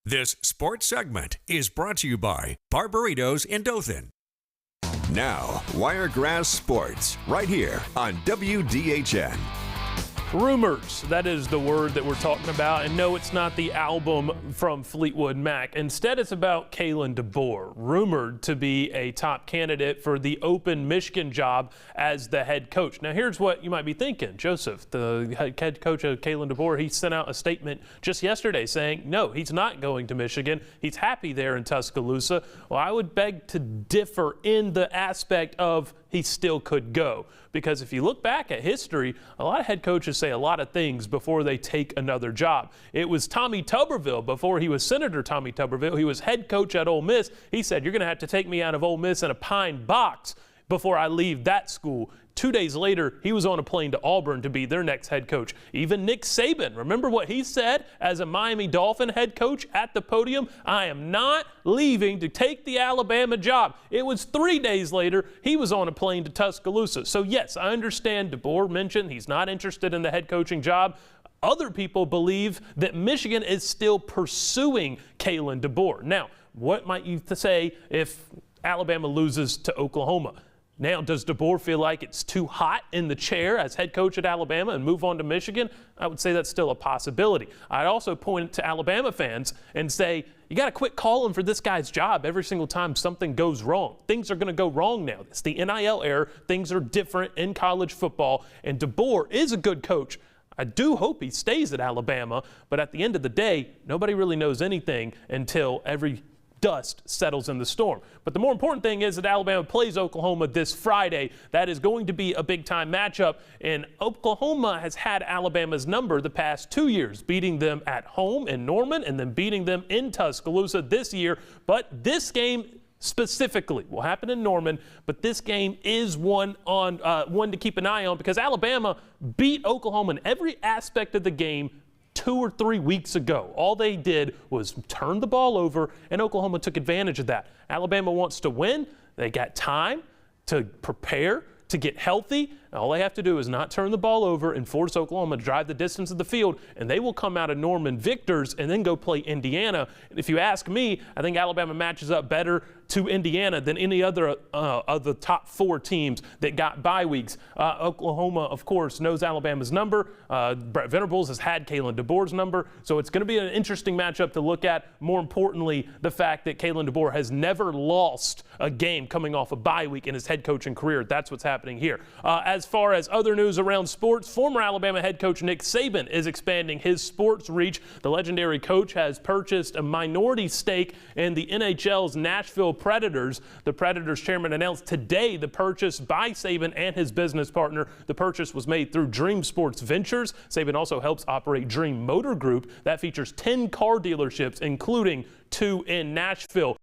This sports segment is brought to you by Barbaritos in Dothan. Now, Wiregrass Sports, right here on WDHN. Rumors, that is the word that we're talking about. And no, it's not the album from Fleetwood Mac. Instead, it's about Kalen Deboer, rumored to be a top candidate for the open Michigan job as the head coach. Now, here's what you might be thinking. Joseph, the head coach of Kalen Deboer, he sent out a statement just yesterday saying, no, he's not going to Michigan. He's happy there in Tuscaloosa. Well, I would beg to differ in the aspect of he still could go. Because if you look back at history, a lot of head coaches say a lot of things before they take another job. It was Tommy Tuberville, before he was Senator Tommy Tuberville, he was head coach at Ole Miss. He said, you're going to have to take me out of Ole Miss in a pine box before I leave that school. 2 days later, he was on a plane to Auburn to be their next head coach. Even Nick Saban, remember what he said as a Miami Dolphin head coach at the podium? I am not leaving to take the Alabama job. It was 3 days later, he was on a plane to Tuscaloosa. So yes, I understand Deboer mentioned he's not interested in the head coaching job. Other people believe that Michigan is still pursuing Kalen Deboer. Now, what might you say if Alabama loses to Oklahoma? Now, does Deboer feel like it's too hot in the chair as head coach at Alabama and move on to Michigan? I would say that's still a possibility. I'd also point to Alabama fans and say, you got to quit calling for this guy's job every single time something goes wrong. Things are going to go wrong now. It's the NIL era. Things are different in college football, and Deboer is a good coach. I do hope he stays at Alabama, but at the end of the day, nobody really knows anything until every dust settles in the storm. But the more important thing is that Alabama plays Oklahoma this Friday. That is going to be a big-time matchup, and Oklahoma has had Alabama's number the past 2 years, beating them at home in Norman and then beating them in Tuscaloosa this year. But this game specifically will happen in Norman, but this game is one to keep an eye on because Alabama beat Oklahoma in every aspect of the game 2 or 3 weeks ago. All they did was turn the ball over, and Oklahoma took advantage of that. Alabama wants to win. They got time to prepare, to get healthy. All they have to do is not turn the ball over and force Oklahoma to drive the distance of the field, and they will come out of Norman victors and then go play Indiana. And if you ask me, I think Alabama matches up better to Indiana than any other of the top 4 teams that got bye weeks. Oklahoma, of course, knows Alabama's number. Brett Venables has had Kalen Deboer's number, so it's going to be an interesting matchup to look at. More importantly, the fact that Kalen Deboer has never lost a game coming off a bye week in his head coaching career. That's what's happening here. As far as other news around sports, former Alabama head coach Nick Saban is expanding his sports reach. The legendary coach has purchased a minority stake in the NHL's Nashville Predators. The Predators chairman announced today the purchase by Saban and his business partner. The purchase was made through Dream Sports Ventures. Saban also helps operate Dream Motor Group that features 10 car dealerships, including 2 in Nashville.